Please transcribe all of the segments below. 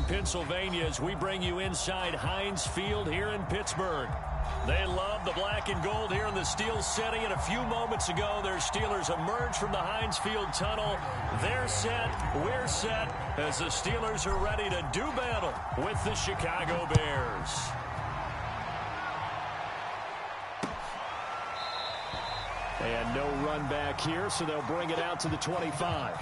Pennsylvania as we bring you inside Heinz Field here in Pittsburgh. They love the black and gold here in the Steel City, and a few moments ago, their Steelers emerged from the Heinz Field tunnel. They're set, we're set, as the Steelers are ready to do battle with the Chicago Bears. And no run back here, so they'll bring it out to the 25.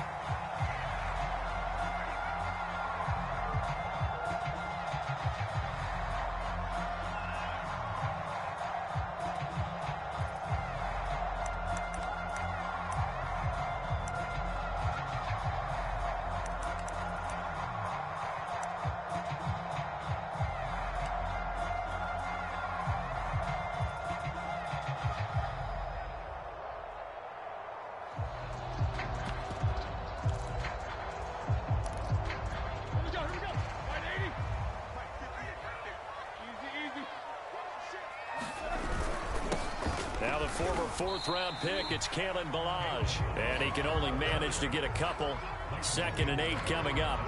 Now the former fourth-round pick, it's Kalen Ballage. And he can only manage to get a couple. 2nd and 8 coming up.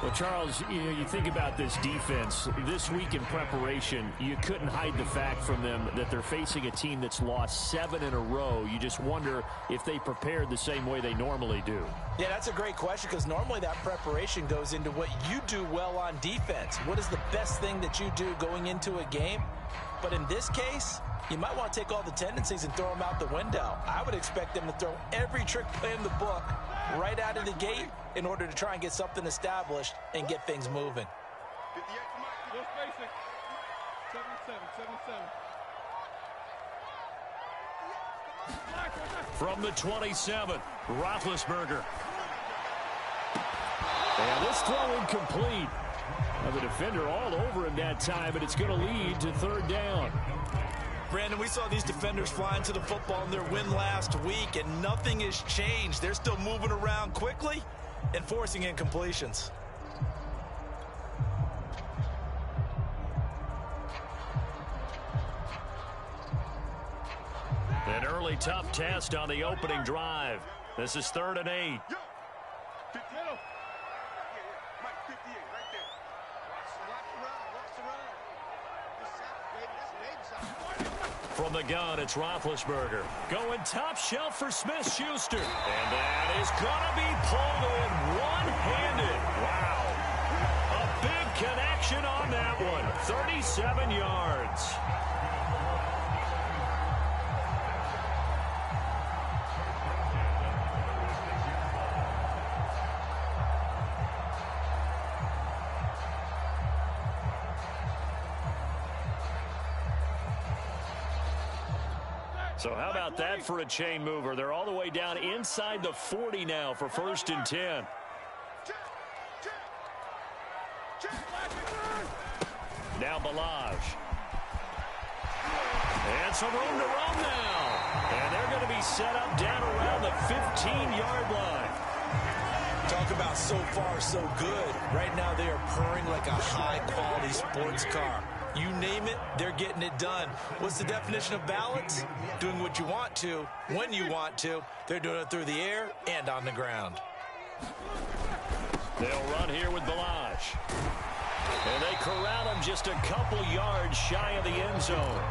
Well, Charles, you think about this defense. This week in preparation, you couldn't hide the fact from them that they're facing a team that's lost 7 in a row. You just wonder if they prepared the same way they normally do. Yeah, that's a great question, because normally that preparation goes into what you do well on defense. What is the best thing that you do going into a game? But in this case, you might want to take all the tendencies and throw them out the window. I would expect them to throw every trick play in the book right out of the gate in order to try and get something established and get things moving. From the 27, Roethlisberger. And this throw incomplete. Now the defender all over him that time, but it's going to lead to 3rd down. Brandon, we saw these defenders flying to the football in their win last week, and nothing has changed. They're still moving around quickly and forcing incompletions. An early tough test on the opening drive. This is 3rd and 8. From the gun, it's Roethlisberger. Going top shelf for Smith-Schuster. And that is going to be pulled in one-handed. Wow. A big connection on that one. 37 yards. So how about that for a chain mover? They're all the way down inside the 40 now for 1st and 10. Now Ballage. And some room to run now. And they're going to be set up down around the 15-yard line. Talk about so far so good. Right now they are purring like a high-quality sports car. You name it, they're getting it done. What's the definition of balance? Doing what you want to, when you want to. They're doing it through the air and on the ground. They'll run here with Ballage. And they corral him just a couple yards shy of the end zone.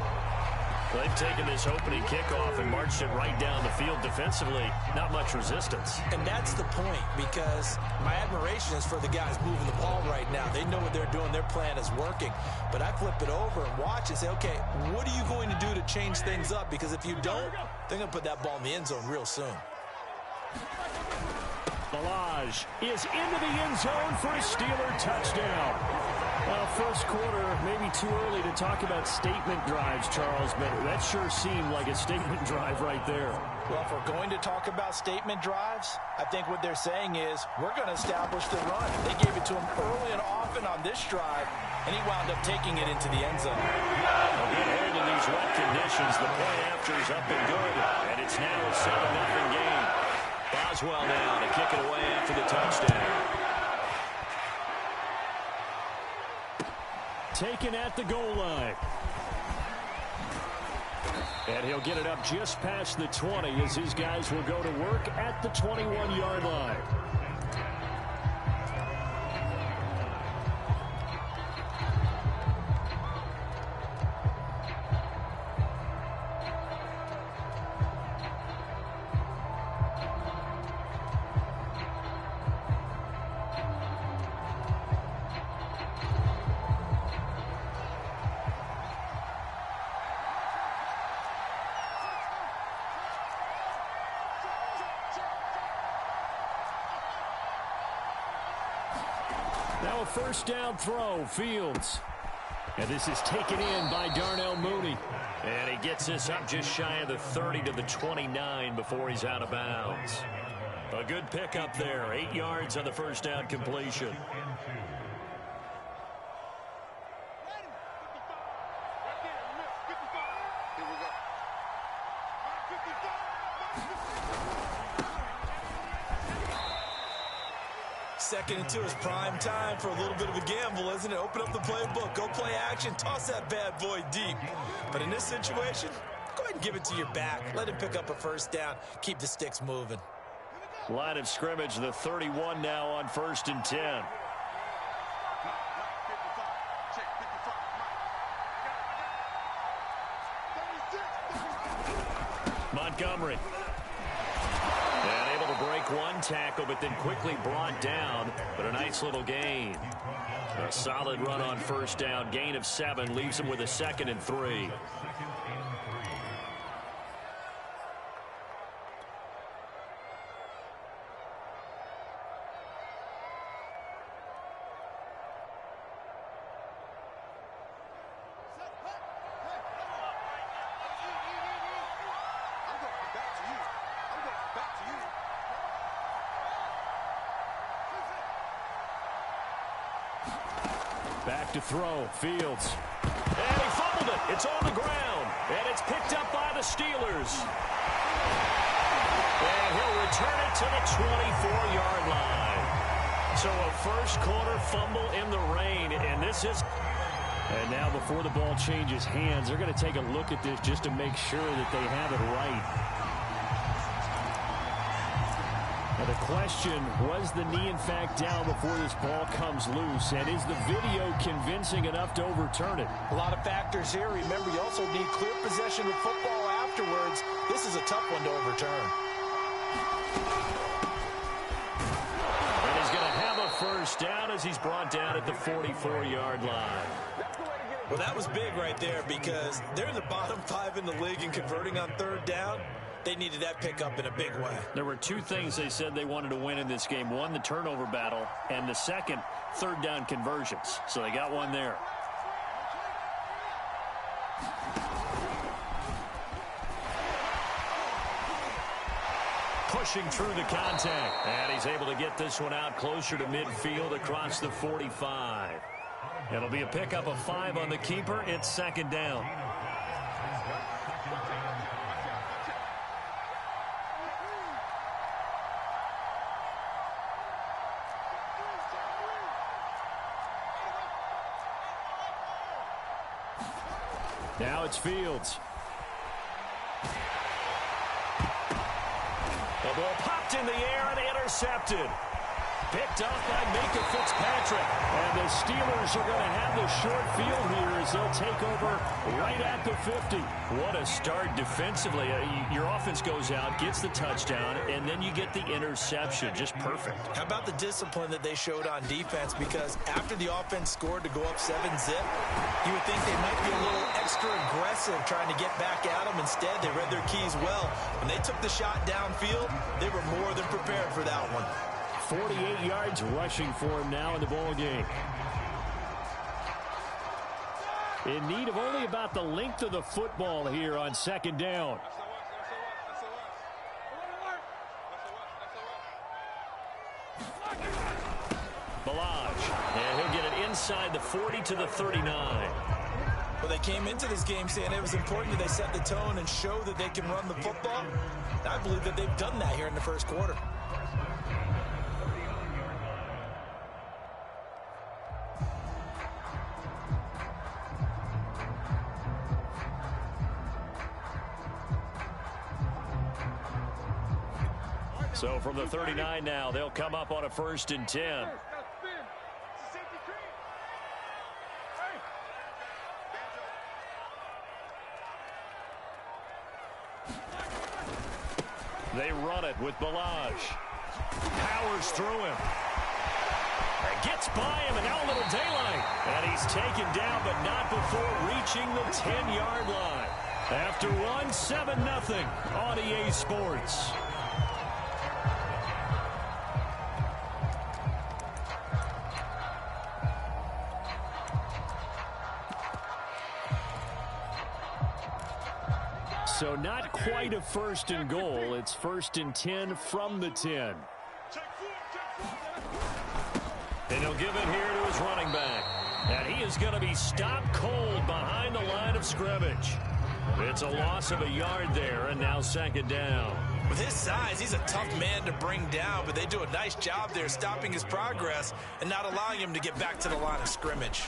They've taken this opening kickoff and marched it right down the field defensively. Not much resistance. And that's the point, because my admiration is for the guys moving the ball right now. They know what they're doing. Their plan is working. But I flip it over and watch and say, okay, what are you going to do to change things up? Because if you don't, they're going to put that ball in the end zone real soon. Ballage is into the end zone for a Steeler touchdown. Well, first quarter, maybe too early to talk about statement drives, Charles, but that sure seemed like a statement drive right there. Well, if we're going to talk about statement drives, I think what they're saying is we're going to establish the run. They gave it to him early and often on this drive, and he wound up taking it into the end zone. A good hold in these wet conditions. The point after is up and good, and it's now a 7-0 game. Boswell now to kick it away after the touchdown. Taken at the goal line. And he'll get it up just past the 20 as his guys will go to work at the 21-yard line. Now a first down throw, Fields. And this is taken in by Darnell Mooney. And he gets this up just shy of the 30 to the 29 before he's out of bounds. A good pickup there. 8 yards on the first down completion. Second and 2 is prime time for a little bit of a gamble, isn't it? Open up the playbook, go play action, toss that bad boy deep. But in this situation, go ahead and give it to your back. Let him pick up a first down. Keep the sticks moving. Line of scrimmage, the 31 now on 1st and 10. Montgomery. And able to break one tackle, but then quickly brought down. But a nice little gain. A solid run on first down. Gain of 7 leaves him with a 2nd and 3. Back to throw, Fields. And he fumbled it. It's on the ground. And it's picked up by the Steelers. And he'll return it to the 24-yard line. So a first quarter fumble in the rain. And this is... And now before the ball changes hands, they're going to take a look at this just to make sure that they have it right. Now the question, was the knee in fact down before this ball comes loose? And is the video convincing enough to overturn it? A lot of factors here. Remember, you also need clear possession of football afterwards. This is a tough one to overturn. And he's going to have a first down as he's brought down at the 44-yard line. Well, that was big right there because they're in the bottom 5 in the league in converting on 3rd down. They needed that pickup in a big way. There were 2 things they said they wanted to win in this game. One, the turnover battle, and the second, 3rd down conversions. So they got one there. Pushing through the contact. And he's able to get this one out closer to midfield across the 45. It'll be a pickup of 5 on the keeper. It's 2nd down. Now it's Fields. The ball popped in the air and intercepted. Picked off by Minka Fitzpatrick. And the Steelers are going to have the short field here as they'll take over right at the 50. What a start defensively. Your offense goes out, gets the touchdown, and then you get the interception. Just perfect. How about the discipline that they showed on defense? Because after the offense scored to go up 7-zip, you would think they might be a little extra aggressive trying to get back at them. Instead, they read their keys well. When they took the shot downfield, they were more than prepared for that one. 48 yards rushing for him now in the ball game. In need of only about the length of the football here on 2nd down. Balaj, and he'll get it inside the 40 to the 39. Well, they came into this game saying it was important that they set the tone and show that they can run the football. I believe that they've done that here in the first quarter. So from the 39 now, they'll come up on a 1st and 10. They run it with Balaj. Powers through him. Gets by him, and now a little daylight. And he's taken down, but not before reaching the 10-yard line. After one, 7-0 on EA Sports. So not quite a first and goal. It's first and 10 from the 10. And he'll give it here to his running back. And he is going to be stopped cold behind the line of scrimmage. It's a loss of a yard there, and now second down. With his size, he's a tough man to bring down, but they do a nice job there stopping his progress and not allowing him to get back to the line of scrimmage.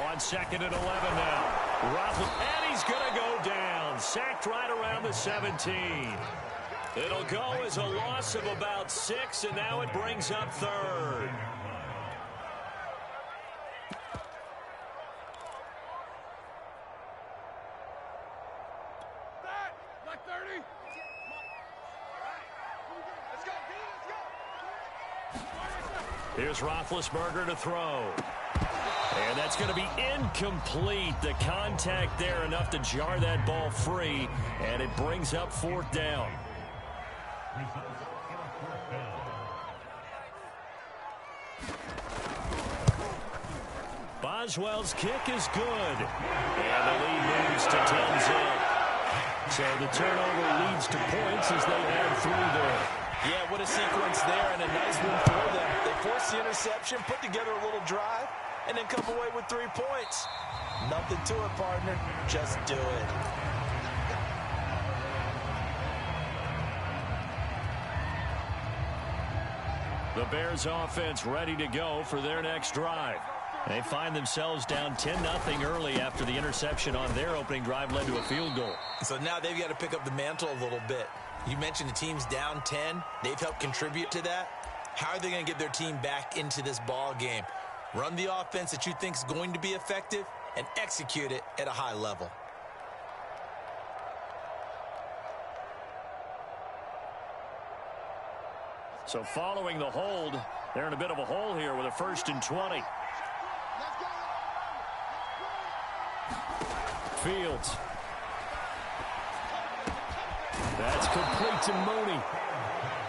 On second and 11 now. And he's going to go down. Sacked right around the 17. It'll go as a loss of about 6, and now it brings up third. Here's Roethlisberger to throw. And that's going to be incomplete. The contact there enough to jar that ball free. And it brings up fourth down. Boswell's kick is good. And the lead moves to 10-zip. So the turnover leads to points as they add 3 there. Yeah, what a sequence there, and a nice one for them. They force the interception, put together a little drive, and then come away with 3 points. Nothing to it, partner. Just do it. The Bears offense ready to go for their next drive. They find themselves down 10-0 early after the interception on their opening drive led to a field goal. So now they've got to pick up the mantle a little bit. You mentioned the team's down 10. They've helped contribute to that. How are they going to get their team back into this ball game? Run the offense that you think is going to be effective and execute it at a high level. So following the hold, they're in a bit of a hole here with a 1st and 20. Fields. That's complete to Mooney.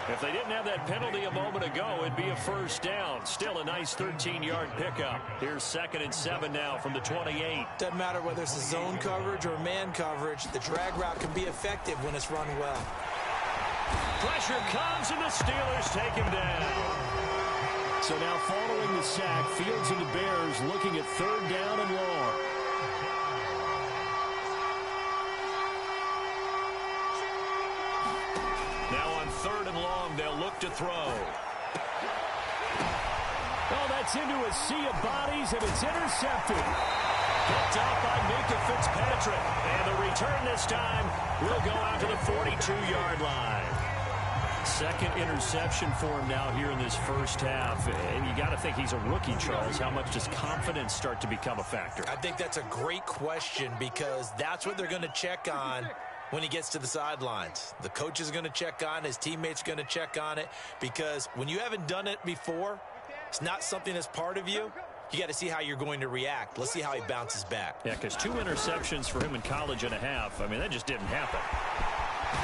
If they didn't have that penalty a moment ago, it'd be a first down. Still a nice 13-yard pickup. Here's 2nd and 7 now from the 28. Doesn't matter whether it's a zone coverage or man coverage. The drag route can be effective when it's run well. Pressure comes, and the Steelers take him down. So now following the sack, Fields and the Bears looking at 3rd down and long. Now on 3rd and long, they'll look to throw. Oh, that's into a sea of bodies, and it's intercepted. Picked up by Minka Fitzpatrick. And the return this time will go out to the 42-yard line. 2nd interception for him now here in this first half. And you got to think he's a rookie, Charles. How much does confidence start to become a factor? I think that's a great question because that's what they're going to check on when he gets to the sidelines. The coach is going to check on, his teammates going to check on it, because when you haven't done it before, it's not something that's part of you. You got to see how you're going to react. Let's see how he bounces back. Yeah, because 2 interceptions for him in college and a half. I mean, that just didn't happen.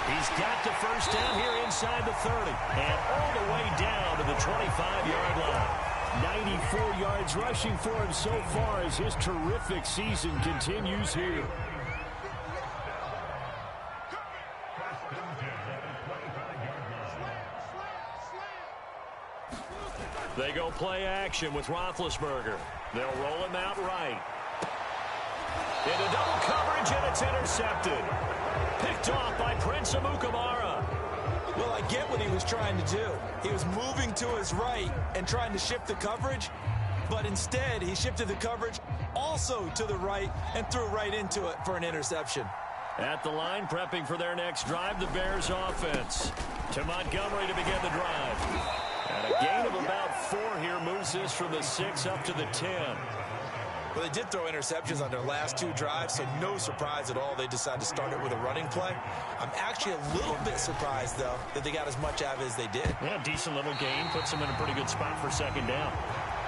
He's got the first down here inside the 30 and all the way down to the 25-yard line. 94 yards rushing for him so far as his terrific season continues here. They go play action with Roethlisberger. They'll roll him out right. Into double coverage, and it's intercepted. Picked off by Prince Amukamara. Well, I get what he was trying to do. He was moving to his right and trying to shift the coverage, but instead he shifted the coverage also to the right and threw right into it for an interception. At the line, prepping for their next drive, the Bears offense. To Montgomery to begin the drive. And a gain of about 4 here moves this from the 6 up to the 10. Well, they did throw interceptions on their last 2 drives, so no surprise at all they decided to start it with a running play. I'm actually a little bit surprised, though, that they got as much out of it as they did. Yeah, decent little gain. Puts them in a pretty good spot for 2nd down.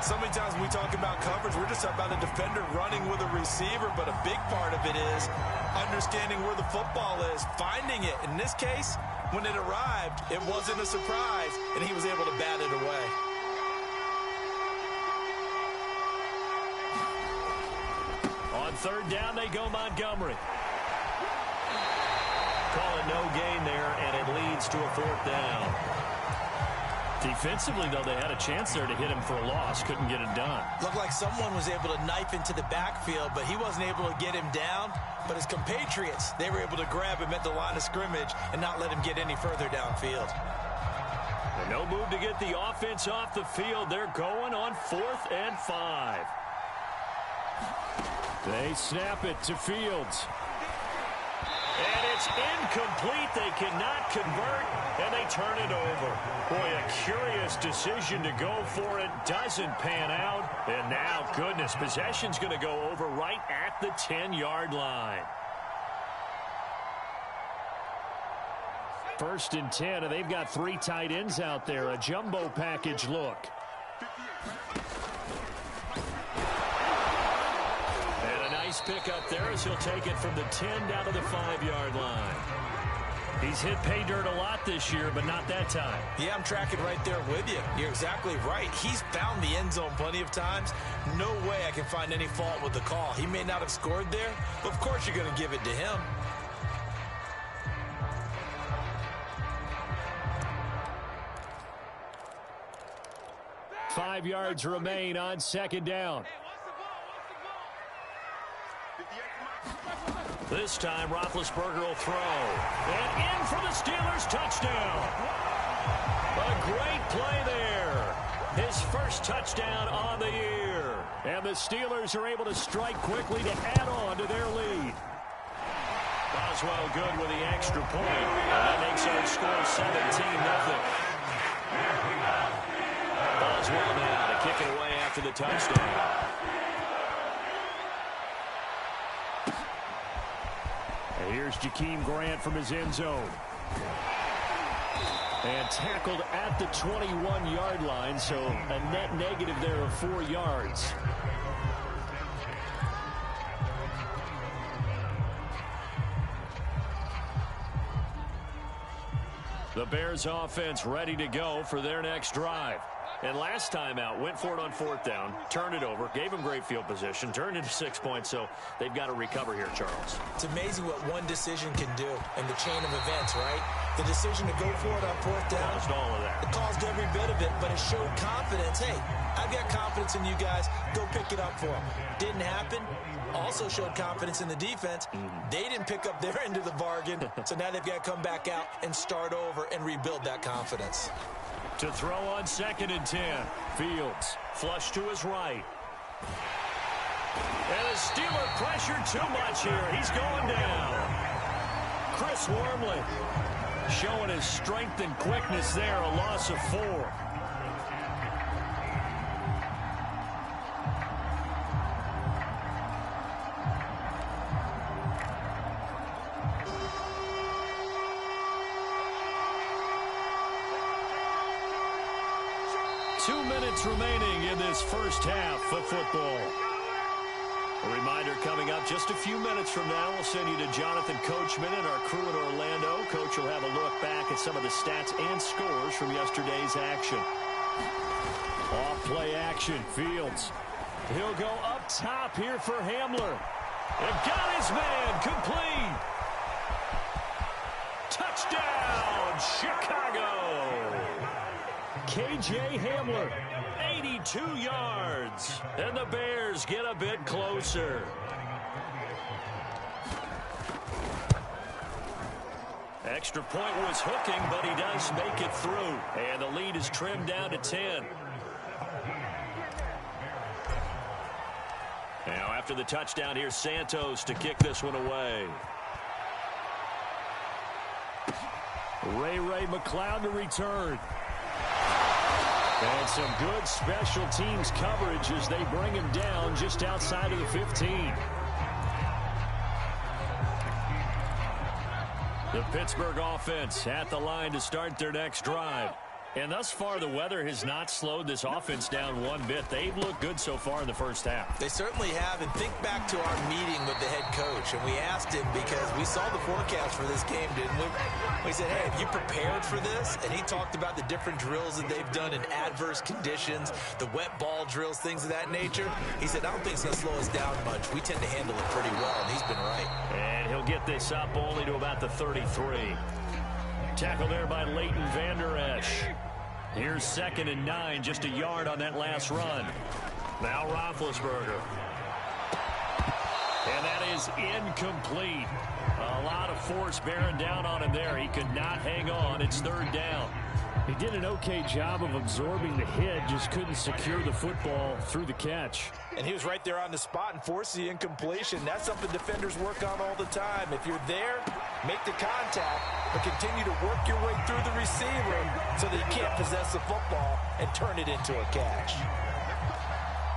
So many times when we talk about coverage, we're just talking about a defender running with a receiver, but a big part of it is understanding where the football is, finding it. In this case, when it arrived, it wasn't a surprise, and he was able to bat it away. On 3rd down, they go Montgomery. Call it no gain there, and it leads to a 4th down. Defensively, though, they had a chance there to hit him for a loss. Couldn't get it done. Looked like someone was able to knife into the backfield, but he wasn't able to get him down. But his compatriots, they were able to grab him at the line of scrimmage and not let him get any further downfield. And no move to get the offense off the field. They're going on 4th and 5. They snap it to Fields. And it's incomplete. They cannot convert, and they turn it over. Boy, a curious decision to go for it. Doesn't pan out. And now, goodness, possession's going to go over right at the 10-yard line. 1st and 10, and they've got 3 tight ends out there. A jumbo package look. Pick up there as he'll take it from the 10 down to the 5-yard line. He's hit pay dirt a lot this year, but not that time. Yeah, I'm tracking right there with you. You're exactly right. He's found the end zone plenty of times. No way I can find any fault with the call. He may not have scored there, but of course you're going to give it to him. Five yards remain on 2nd down. This time, Roethlisberger will throw. And in for the Steelers, touchdown. A great play there. His first touchdown on the year. And the Steelers are able to strike quickly to add on to their lead. Boswell good with the extra point. That makes our score 17-0. Boswell now to kick it away after the touchdown. Here's Jakeem Grant from his end zone. And tackled at the 21-yard line, so a net negative there of 4 yards. The Bears offense ready to go for their next drive. And last time out, went for it on 4th down, turned it over, gave them great field position, turned into 6 points, so they've got to recover here, Charles. It's amazing what one decision can do in the chain of events, right? The decision to go for it on 4th down. Caused all of that. It caused every bit of it, but it showed confidence. Hey, I've got confidence in you guys. Go pick it up for them. Didn't happen. Also showed confidence in the defense. They didn't pick up their end of the bargain, so now they've got to come back out and start over and rebuild that confidence. To throw on 2nd and 10. Fields flush to his right. And the Steeler pressure too much here. He's going down. Chris Wormley showing his strength and quickness there. A loss of 4. Remaining in this first half of football. A reminder coming up just a few minutes from now. We'll send you to Jonathan Coachman and our crew in Orlando. Coach will have a look back at some of the stats and scores from yesterday's action. Off play action. Fields. He'll go up top here for Hamler. And got his man complete. Touchdown, Chicago. KJ Hamler. 82 yards, and the Bears get a bit closer. Extra point was hooking, but he does make it through, and the lead is trimmed down to 10. Now after the touchdown, here's Santos to kick this one away. Ray McLeod to return. And some good special teams coverage as they bring him down just outside of the 15. The Pittsburgh offense at the line to start their next drive. And thus far, the weather has not slowed this offense down one bit. They've looked good so far in the first half. They certainly have. And think back to our meeting with the head coach. And we asked him, because we saw the forecast for this game, didn't we? We said, hey, have you prepared for this? And he talked about the different drills that they've done in adverse conditions, the wet ball drills, things of that nature. He said, I don't think it's going to slow us down much. We tend to handle it pretty well, and he's been right. And he'll get this up only to about the 33. Tackle there by Leighton Vander Esch. Here's 2nd and 9, just a yard on that last run. Now Roethlisberger. And that is incomplete. A lot of force bearing down on him there. He could not hang on. It's 3rd down. He did an okay job of absorbing the hit, just couldn't secure the football through the catch. And he was right there on the spot and forced the incompletion. That's something defenders work on all the time. If you're there, make the contact, but continue to work your way through the receiver so that you can't possess the football and turn it into a catch.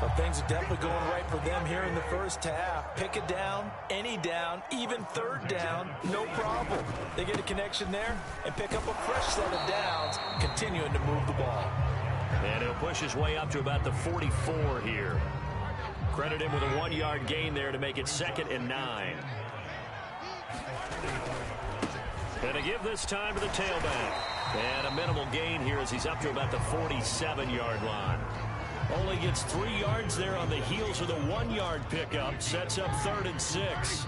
But things are definitely going right for them here in the first half. Pick it down, any down, even 3rd down, no problem. They get a connection there and pick up a fresh set of downs, continuing to move the ball. And he'll push his way up to about the 44 here. Credit him with a 1-yard gain there to make it 2nd and 9. And to give this time to the tailback. And a minimal gain here as he's up to about the 47-yard line. Only gets 3 yards there on the heels of the 1-yard pickup. Sets up 3rd and 6.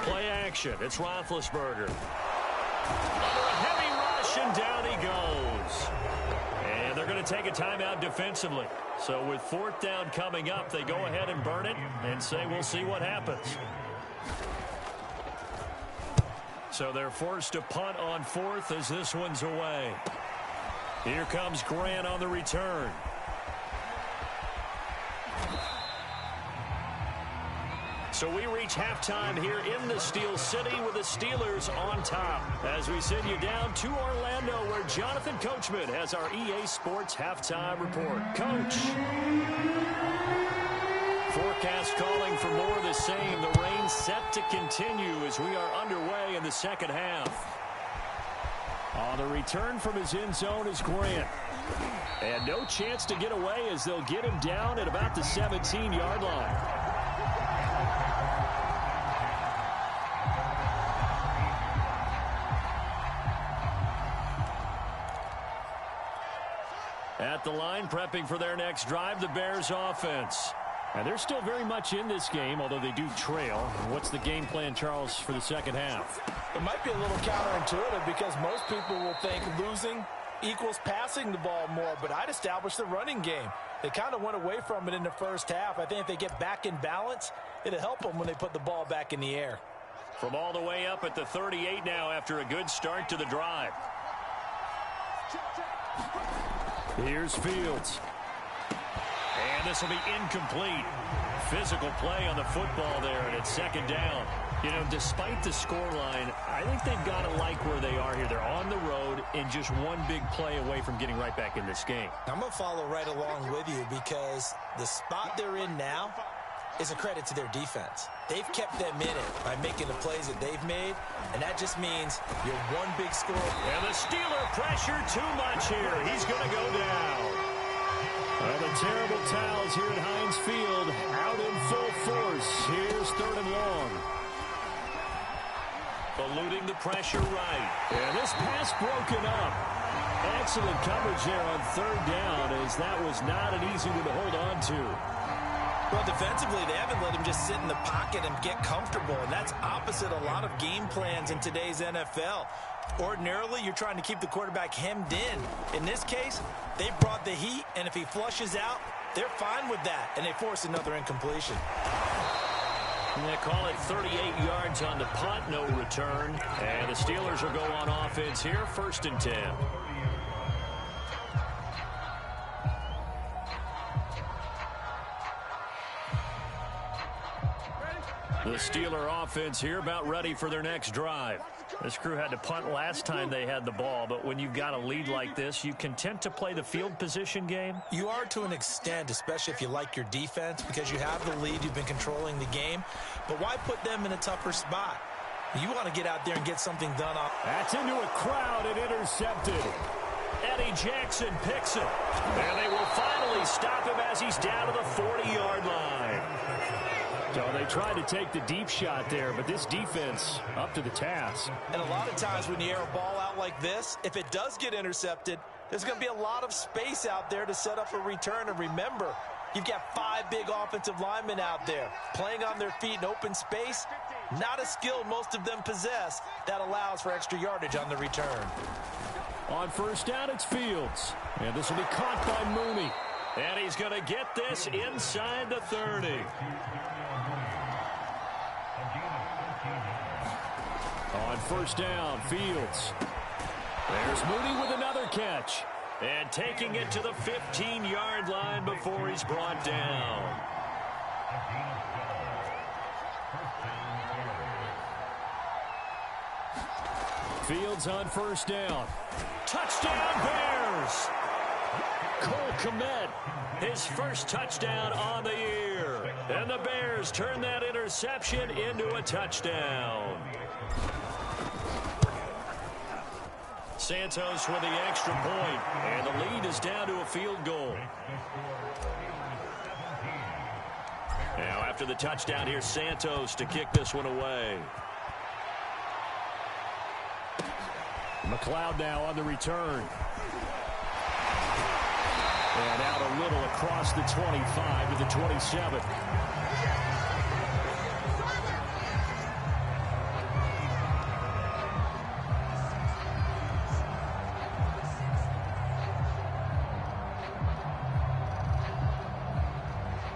Play action. It's Roethlisberger. Under a heavy rush, and down he goes. And they're going to take a timeout defensively. So with 4th down coming up, they go ahead and burn it and say we'll see what happens. So they're forced to punt on 4th as this one's away. Here comes Grant on the return. So we reach halftime here in the Steel City with the Steelers on top. As we send you down to Orlando, where Jonathan Coachman has our EA Sports halftime report. Coach. Forecast calling for more of the same. The rain set to continue as we are underway in the second half. On the return from his end zone is Grant. And no chance to get away as they'll get him down at about the 17-yard line. At the line, prepping for their next drive, the Bears offense. And they're still very much in this game, although they do trail. What's the game plan, Charles, for the second half? It might be a little counterintuitive because most people will think losing equals passing the ball more, but I'd establish the running game. They kind of went away from it in the first half. I think if they get back in balance, it'll help them when they put the ball back in the air. From all the way up at the 38 now after a good start to the drive. Here's Fields. And this will be incomplete. Physical play on the football there, and it's 2nd down. You know, despite the scoreline, I think they've got to like where they are here. They're on the road and just one big play away from getting right back in this game. I'm going to follow right along with you because the spot they're in now is a credit to their defense. They've kept them in it by making the plays that they've made, and that just means you're one big score. And the Steeler pressure too much here. He's going to go down. The terrible towels here at Heinz Field out in full force. Here's 3rd and long. Eluding the pressure right. And this pass broken up. Excellent coverage there on 3rd down, as that was not an easy one to hold on to. Well, defensively, they haven't let him just sit in the pocket and get comfortable, and that's opposite a lot of game plans in today's NFL. Ordinarily, you're trying to keep the quarterback hemmed in. In this case, they brought the heat, and if he flushes out, they're fine with that, and they force another incompletion. And they call it 38 yards on the punt, no return. And the Steelers will go on offense here, 1st and 10. The Steeler offense here about ready for their next drive. This crew had to punt last time they had the ball, but when you've got a lead like this, you content to play the field position game? You are to an extent, especially if you like your defense, because you have the lead, you've been controlling the game. But why put them in a tougher spot? You want to get out there and get something done on. That's into a crowd and intercepted. Eddie Jackson picks it. And they will finally stop him as he's down to the 40-yard line. So they tried to take the deep shot there, but this defense up to the task. And a lot of times when you air a ball out like this, if it does get intercepted, there's going to be a lot of space out there to set up a return. And remember, you've got 5 big offensive linemen out there playing on their feet in open space. Not a skill most of them possess that allows for extra yardage on the return. On first down, it's Fields. And this will be caught by Mooney. And he's going to get this inside the 30. On first down, Fields. There's Mooney with another catch. And taking it to the 15-yard line before he's brought down. Fields on first down. Touchdown, Bears! Cole Kmet, his first touchdown on the year. And the Bears turn that interception into a touchdown. Santos with the extra point, and the lead is down to a field goal. Now, after the touchdown, here's Santos to kick this one away. McLeod now on the return. And out a little across the 25 to the 27.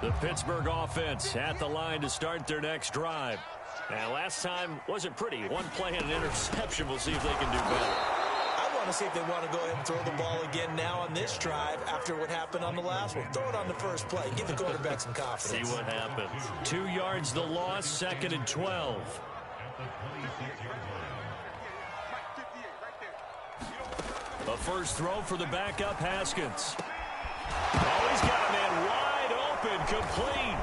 The Pittsburgh offense at the line to start their next drive. And last time wasn't pretty. One play and an interception. We'll see if they can do better. I want to see if they want to go ahead and throw the ball again now on this drive after what happened on the last one. Throw it on the first play. Give the quarterback some confidence. See what happens. 2 yards the loss, 2nd and 12. A first throw for the backup, Haskins. Oh, he's got a man wide open, complete.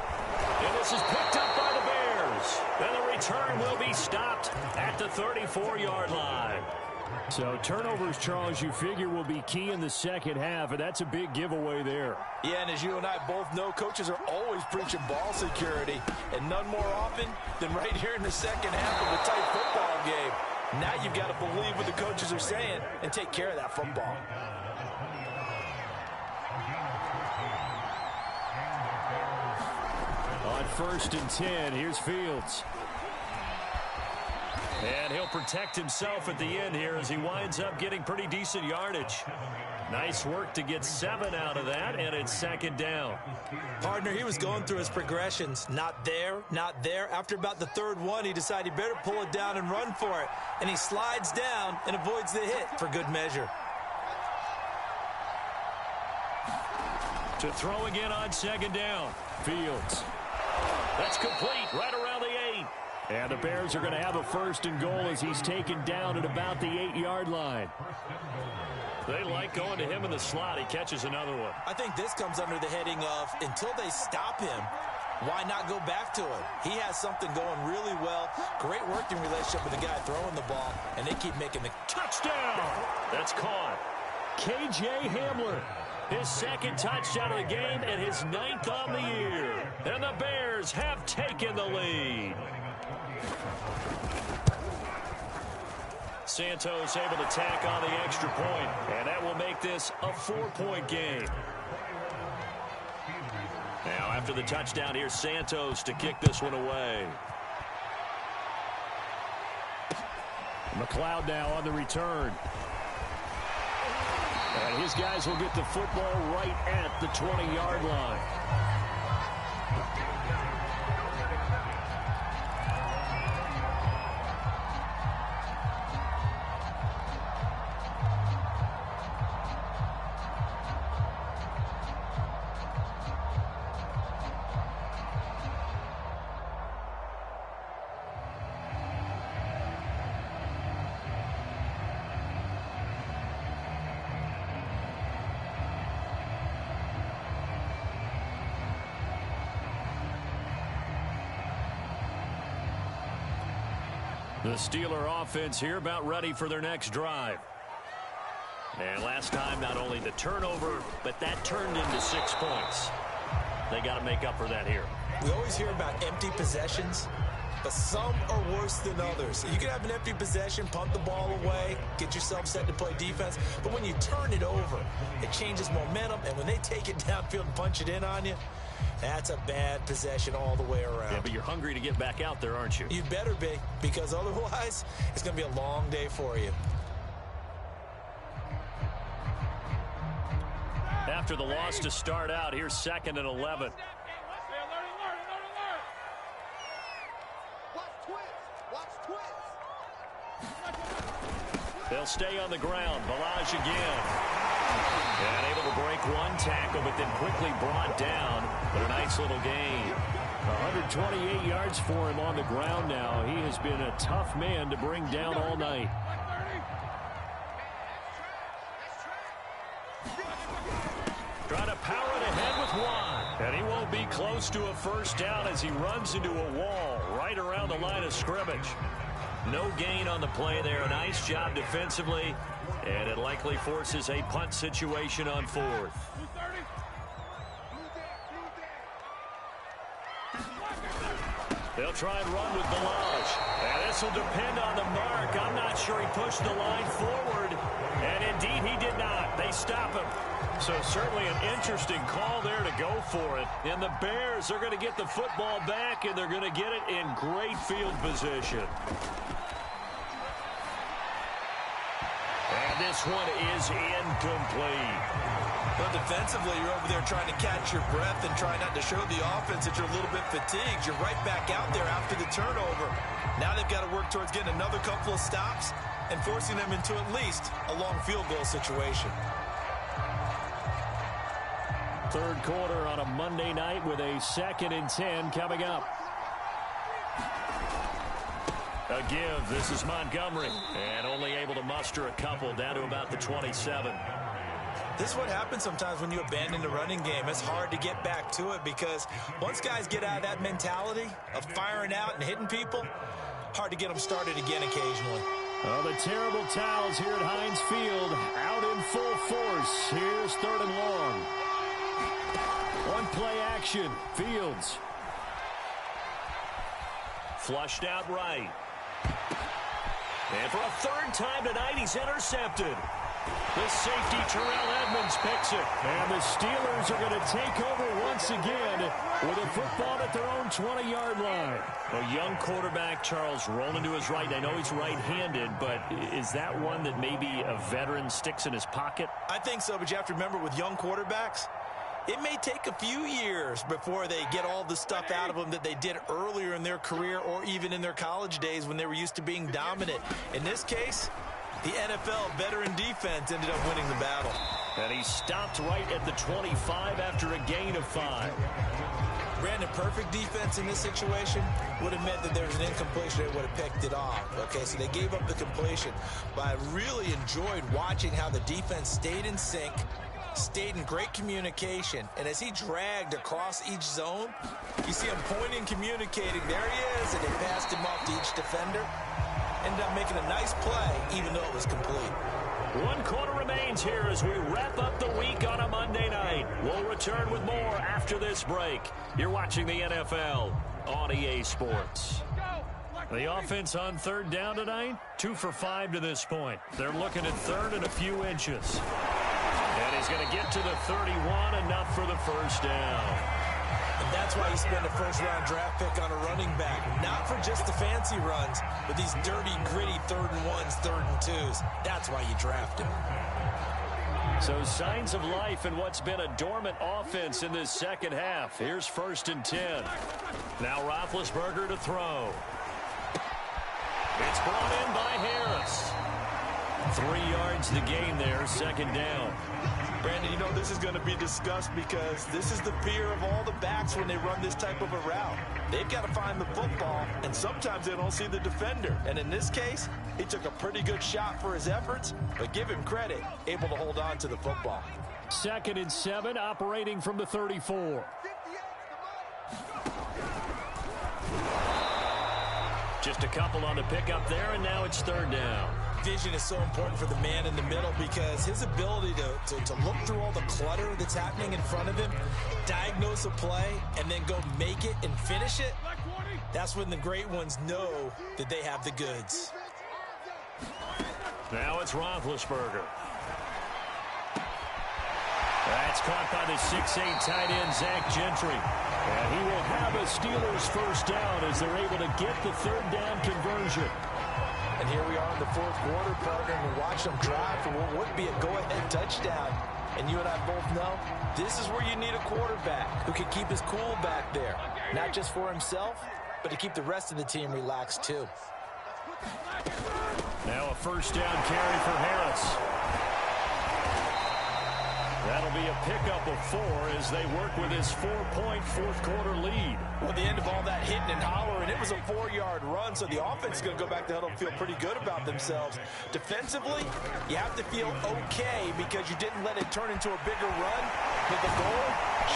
And this is picked up by the Bears. And the return will be stopped at the 34-yard line. So turnovers, Charles, you figure will be key in the second half, and that's a big giveaway there. Yeah, and as you and I both know, coaches are always preaching ball security, and none more often than right here in the second half of a tight football game. Now you've got to believe what the coaches are saying and take care of that football. On 1st and 10, here's Fields. And he'll protect himself at the end here as he winds up getting pretty decent yardage. Nice work to get 7 out of that, and it's 2nd down. Partner, he was going through his progressions. Not there, not there. After about the 3rd one, he decided he better pull it down and run for it. And he slides down and avoids the hit for good measure. To throw again on 2nd down. Fields. That's complete right around the 8. And the Bears are going to have a 1st and goal as he's taken down at about the 8-yard line. They like going to him in the slot. He catches another one. I think this comes under the heading of until they stop him, why not go back to it? He has something going really well. Great working relationship with the guy throwing the ball, and they keep making the touchdown. That's caught. K.J. Hamler. His 2nd touchdown of the game and his 9th on the year. And the Bears have taken the lead. Santos able to tack on the extra point, and that will make this a 4-point game. Now, after the touchdown, here's Santos to kick this one away. McLeod now on the return. And his guys will get the football right at the 20-yard line. The Steeler offense here about ready for their next drive. And last time, not only the turnover, but that turned into 6 points. They got to make up for that here. We always hear about empty possessions, but some are worse than others. You can have an empty possession, punt the ball away, get yourself set to play defense, but when you turn it over, it changes momentum, and when they take it downfield and punch it in on you, that's a bad possession all the way around. Yeah, but you're hungry to get back out there, aren't you? You better be, because otherwise, it's going to be a long day for you. After the loss to start out, here's 2nd and 11. They'll stay on the ground. Balaj again. And able to break one tackle, but then quickly brought down. But a nice little gain. 128 yards for him on the ground now. He has been a tough man to bring down all night. Trying to power it ahead with one. And he won't be close to a first down as he runs into a wall right around the line of scrimmage. No gain on the play there. Nice job defensively. And it likely forces a punt situation on 4th. They'll try and run with Balaj. And this will depend on the mark. I'm not sure he pushed the line forward. And indeed he did not. They stop him. So certainly an interesting call there to go for it. And the Bears are going to get the football back, and they're going to get it in great field position. And this one is incomplete. But defensively, you're over there trying to catch your breath and try not to show the offense that you're a little bit fatigued. You're right back out there after the turnover. Now they've got to work towards getting another couple of stops and forcing them into at least a long field goal situation. Third quarter on a Monday night with a 2nd and 10 coming up. A give. This is Montgomery. And only able to muster a couple down to about the 27. This is what happens sometimes when you abandon the running game. It's hard to get back to it because once guys get out of that mentality of firing out and hitting people, hard to get them started again occasionally. Oh, the terrible towels here at Heinz Field out in full force. Here's 3rd and long. One play action. Fields. Flushed out right. And for a 3rd time tonight, he's intercepted. The safety, Terrell Edmonds, picks it. And the Steelers are going to take over once again with a football at their own 20-yard line. A young quarterback, Charles, rolling to his right. I know he's right-handed, but is that one that maybe a veteran sticks in his pocket? I think so, but you have to remember with young quarterbacks, it may take a few years before they get all the stuff out of them that they did earlier in their career or even in their college days when they were used to being dominant. In this case, the NFL veteran defense ended up winning the battle. And he stopped right at the 25 after a gain of 5. Brandon, perfect defense in this situation would have meant that there was an incompletion. They would have picked it off. Okay, so they gave up the completion. But I really enjoyed watching how the defense stayed in sync, stayed in great communication, and as he dragged across each zone, you see him pointing, communicating. There he is, and they passed him off to each defender. Ended up making a nice play, even though it was complete. 1 quarter remains here as we wrap up the week on a Monday night. We'll return with more after this break. You're watching the NFL on EA Sports. The offense on 3rd down tonight, 2 for 5 to this point. They're looking at 3rd and a few inches. And he's going to get to the 31, enough for the first down. And that's why you spend a first-round draft pick on a running back. Not for just the fancy runs, but these dirty, gritty 3rd and 1s, 3rd and 2s. That's why you draft him. So signs of life in what's been a dormant offense in this second half. Here's 1st and 10. Now Roethlisberger to throw. It's brought in by Harris. 3 yards the gain there, 2nd down. Brandon, you know this is going to be discussed because this is the fear of all the backs when they run this type of a route. They've got to find the football, and sometimes they don't see the defender. And in this case, he took a pretty good shot for his efforts, but give him credit, able to hold on to the football. 2nd and 7, operating from the 34. Just a couple on the pickup there, and now it's third down. Vision is so important for the man in the middle because his ability to look through all the clutter that's happening in front of him, diagnose a play, and then go make it and finish it, that's when the great ones know that they have the goods. Now it's Roethlisberger. That's caught by the 6'8" tight end, Zach Gentry. And he will have a Steelers first down as they're able to get the third down conversion. And here we are in the fourth quarter, partner, and watch them drive for what would be a go-ahead touchdown. And you and I both know this is where you need a quarterback who can keep his cool back there. Not just for himself, but to keep the rest of the team relaxed too. Now a first down carry for Harris. That'll be a pickup of 4 as they work with his 4-point fourth-quarter lead. Well, at the end of all that hitting and hollering, it was a 4-yard run, so the offense is going to go back to huddle and feel pretty good about themselves. Defensively, you have to feel okay because you didn't let it turn into a bigger run. With the goal,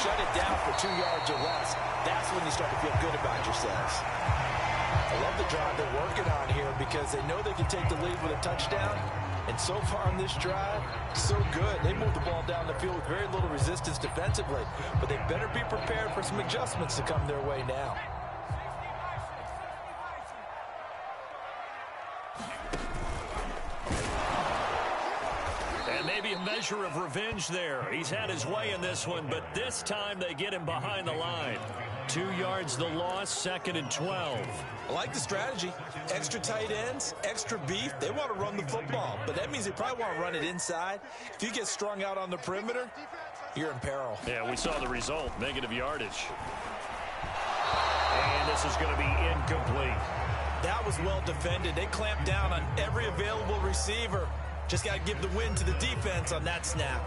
shut it down for 2 yards or less. That's when you start to feel good about yourselves. I love the drive they're working on here because they know they can take the lead with a touchdown. And so far on this drive, so good. They moved the ball down the field with very little resistance defensively. But they better be prepared for some adjustments to come their way now. And maybe a measure of revenge there. He's had his way in this one, but this time they get him behind the line. 2 yards the loss, 2nd and 12. I like the strategy. Extra tight ends, extra beef. They want to run the football, but that means they probably want to run it inside. If you get strung out on the perimeter, you're in peril. Yeah, we saw the result, negative yardage. And this is going to be incomplete. That was well defended. They clamped down on every available receiver. Just got to give the win to the defense on that snap.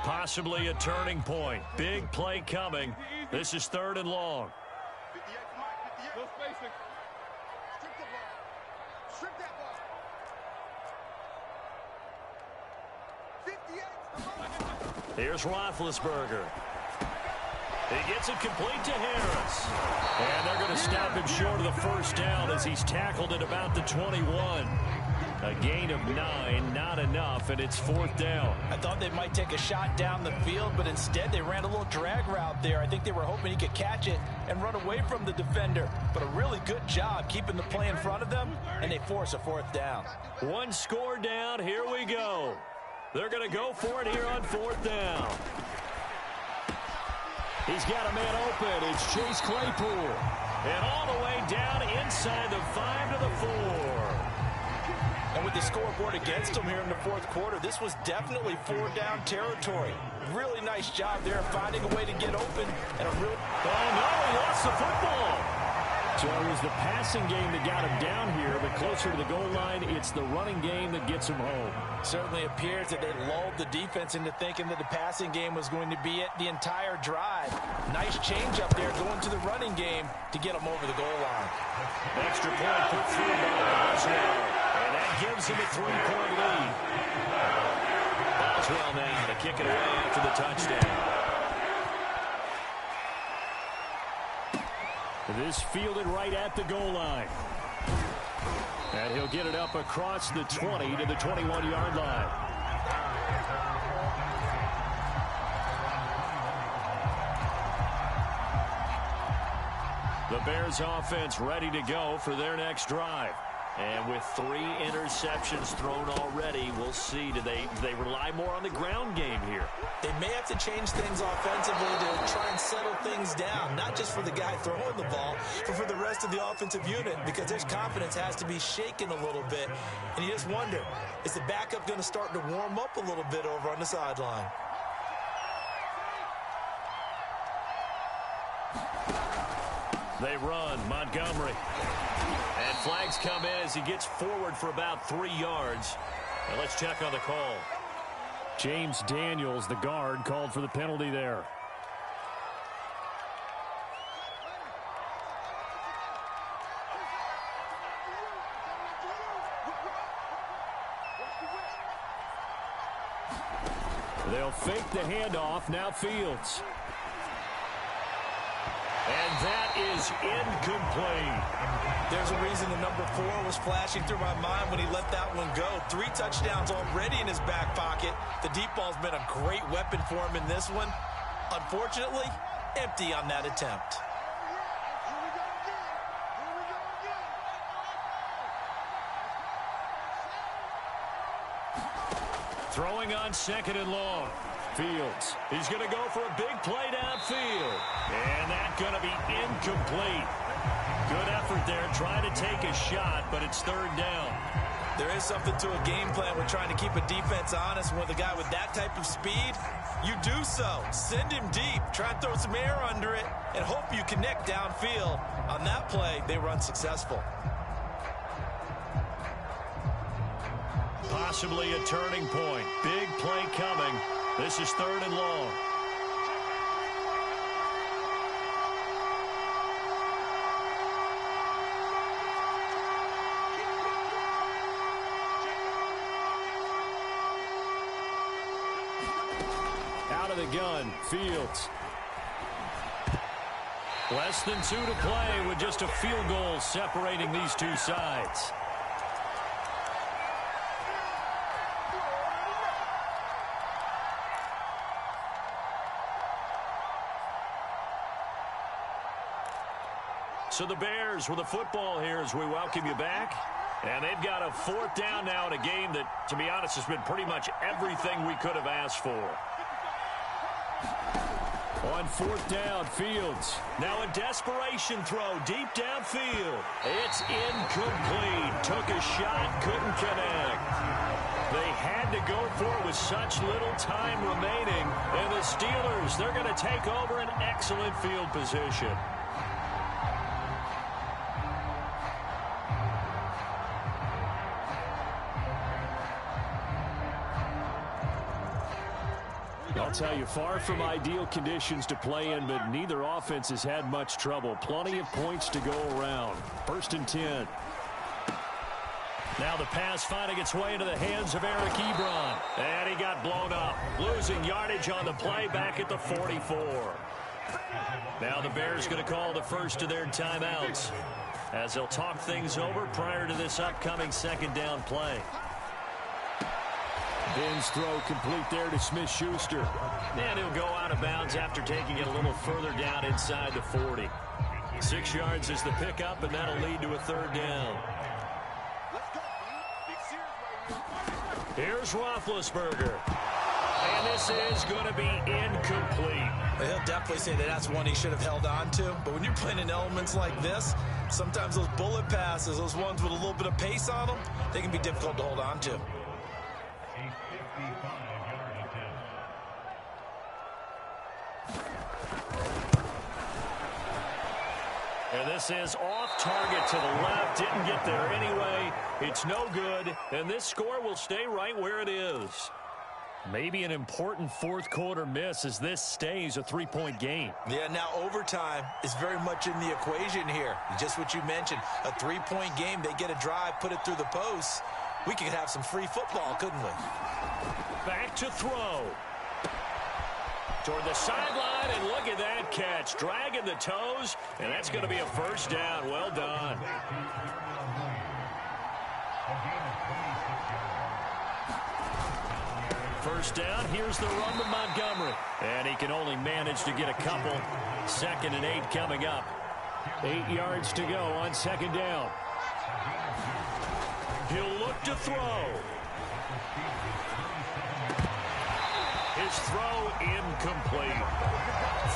Possibly a turning point. Big play coming. This is 3rd and long. Here's Roethlisberger. He gets it complete to Harris. And they're going to stop him short of the first down as he's tackled at about the 21. A gain of 9, not enough, and it's 4th down. I thought they might take a shot down the field, but instead they ran a little drag route there. I think they were hoping he could catch it and run away from the defender. But a really good job keeping the play in front of them, and they force a 4th down. 1 score down. Here we go. They're going to go for it here on 4th down. He's got a man open. It's Chase Claypool. And all the way down inside the 5 to the 4. And with the scoreboard against them here in the fourth quarter, this was definitely 4-down territory. Really nice job there finding a way to get open. And a real... Oh, no, he lost the football. So it was the passing game that got him down here, but closer to the goal line, it's the running game that gets him home. Certainly appears that they lulled the defense into thinking that the passing game was going to be it the entire drive. Nice change up there going to the running game to get them over the goal line. Extra point put through by Boswell. And that gives him a 3-point lead. Boswell now to kick it away after the touchdown. This fielded right at the goal line. And he'll get it up across the 20 to the 21-yard line. The Bears offense ready to go for their next drive. And with 3 interceptions thrown already, we'll see. Do they rely more on the ground game here? They may have to change things offensively to try and settle things down, not just for the guy throwing the ball, but for the rest of the offensive unit, because their confidence has to be shaken a little bit. And you just wonder, is the backup going to start to warm up a little bit over on the sideline? They run, Montgomery. And flags come in as he gets forward for about 3 yards. And let's check on the call. James Daniels, the guard, called for the penalty there. They'll fake the handoff. Now Fields. And that is incomplete. There's a reason the number 4 was flashing through my mind when he let that one go. 3 touchdowns already in his back pocket. The deep ball's been a great weapon for him in this one. Unfortunately, empty on that attempt. Throwing on 2nd and long. Fields. He's going to go for a big play downfield. And that's going to be incomplete. Good effort there, trying to take a shot, but it's 3rd down. There is something to a game plan with trying to keep a defense honest. With a guy with that type of speed, you do so. Send him deep. Try and throw some air under it and hope you connect downfield. On that play, they were unsuccessful. Possibly a turning point. Big play coming. This is 3rd and long. Out of the gun, Fields. Less than 2 to play with just a field goal separating these two sides. So the Bears with the football here as we welcome you back. And they've got a 4th down now in a game that, to be honest, has been pretty much everything we could have asked for. On 4th down, Fields. Now a desperation throw deep downfield. It's incomplete. Took a shot, couldn't connect. They had to go for it with such little time remaining. And the Steelers, they're going to take over an excellent field position. I'll tell you, far from ideal conditions to play in, but neither offense has had much trouble. Plenty of points to go around. 1st and 10. Now the pass finding its way into the hands of Eric Ebron. And he got blown up. Losing yardage on the play back at the 44. Now the Bears going to call the first of their timeouts as they'll talk things over prior to this upcoming 2nd down play. Ben's throw complete there to Smith-Schuster. And he'll go out of bounds after taking it a little further down inside the 40. 6 yards is the pickup, and that'll lead to a 3rd down. Here's Roethlisberger. And this is going to be incomplete. He'll definitely say that that's one he should have held on to. But when you're playing in elements like this, sometimes those bullet passes, those ones with a little bit of pace on them, they can be difficult to hold on to. And this is off target to the left. Didn't get there anyway. It's no good. And this score will stay right where it is. Maybe an important 4th quarter miss as this stays a 3-point game. Yeah, now overtime is very much in the equation here. Just what you mentioned, a 3-point game. They get a drive, put it through the posts. We could have some free football, couldn't we? Back to throw. Toward the sideline, and look at that catch. Dragging the toes, and that's going to be a 1st down. Well done. First down, here's the run to Montgomery. And he can only manage to get a couple. 2nd and 8 coming up. 8 yards to go on 2nd down. He'll look to throw. His throw incomplete.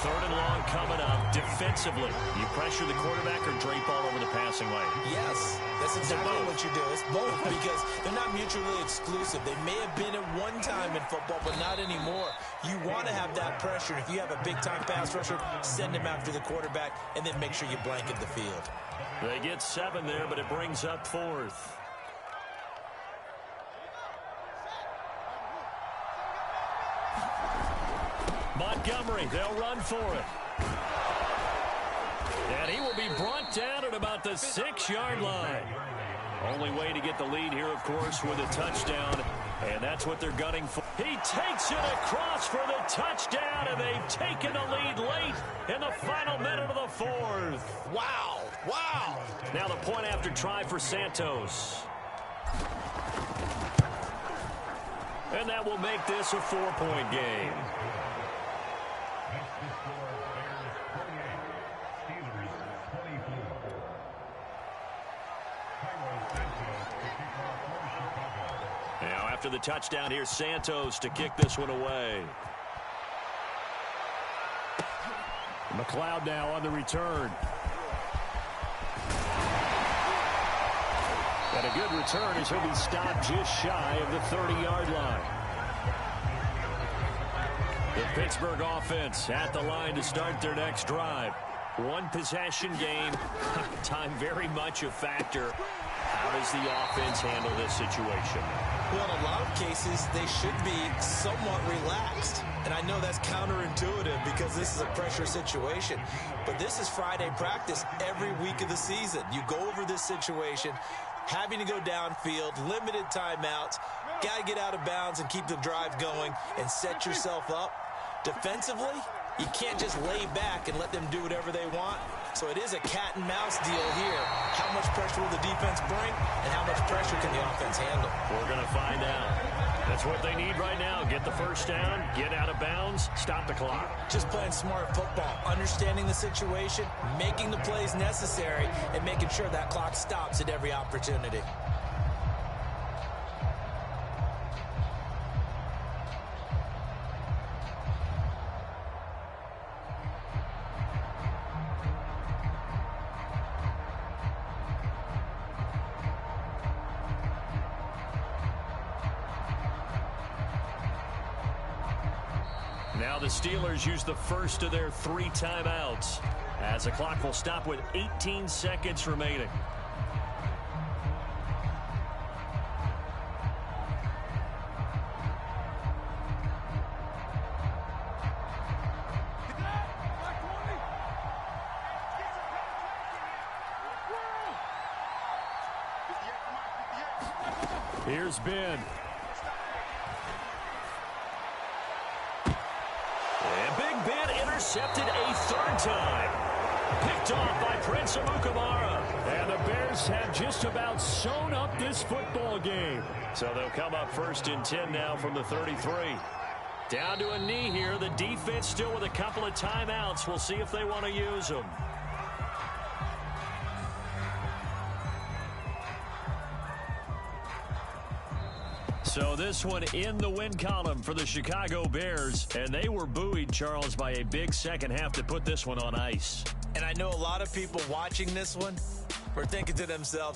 3rd and long coming up. Defensively, you pressure the quarterback or drape all over the passing lane? Yes, that's exactly what you do. It's both because they're not mutually exclusive. They may have been at one time in football, but not anymore. You want to have that pressure. If you have a big-time pass rusher, send him after the quarterback, and then make sure you blanket the field. They get 7 there, but it brings up 4th. Montgomery, they'll run for it. And he will be brought down at about the 6-yard line. Only way to get the lead here, of course, with a touchdown. And that's what they're gunning for. He takes it across for the touchdown, and they've taken the lead late in the final minute of the fourth. Wow. Wow. Now the point after try for Santos. And that will make this a 4-point game. Now after the touchdown, here's Santos to kick this one away. McLeod now on the return. And a good return as he'll be stopped just shy of the 30-yard line. The Pittsburgh offense at the line to start their next drive. One possession game. Time very much a factor. How does the offense handle this situation? Well, in a lot of cases, they should be somewhat relaxed. And I know that's counterintuitive because this is a pressure situation. But this is Friday practice every week of the season. You go over this situation, having to go downfield, limited timeouts, got to get out of bounds and keep the drive going and set yourself up. Defensively, you can't just lay back and let them do whatever they want. So it is a cat and mouse deal here. How much pressure will the defense bring and how much pressure can the offense handle? We're going to find out. That's what they need right now. Get the first down, get out of bounds, stop the clock. Just playing smart football, understanding the situation, making the plays necessary, and making sure that clock stops at every opportunity. Now the Steelers use the first of their 3 timeouts as the clock will stop with 18 seconds remaining. Here's Ben. Intercepted a 3rd time. Picked off by Prince Amukamara. And the Bears have just about sewn up this football game. So they'll come up 1st and 10 now from the 33. Down to a knee here. The defense still with a couple of timeouts. We'll see if they want to use them. So this one in the win column for the Chicago Bears. And they were buoyed, Charles, by a big second half to put this one on ice. And I know a lot of people watching this one were thinking to themselves,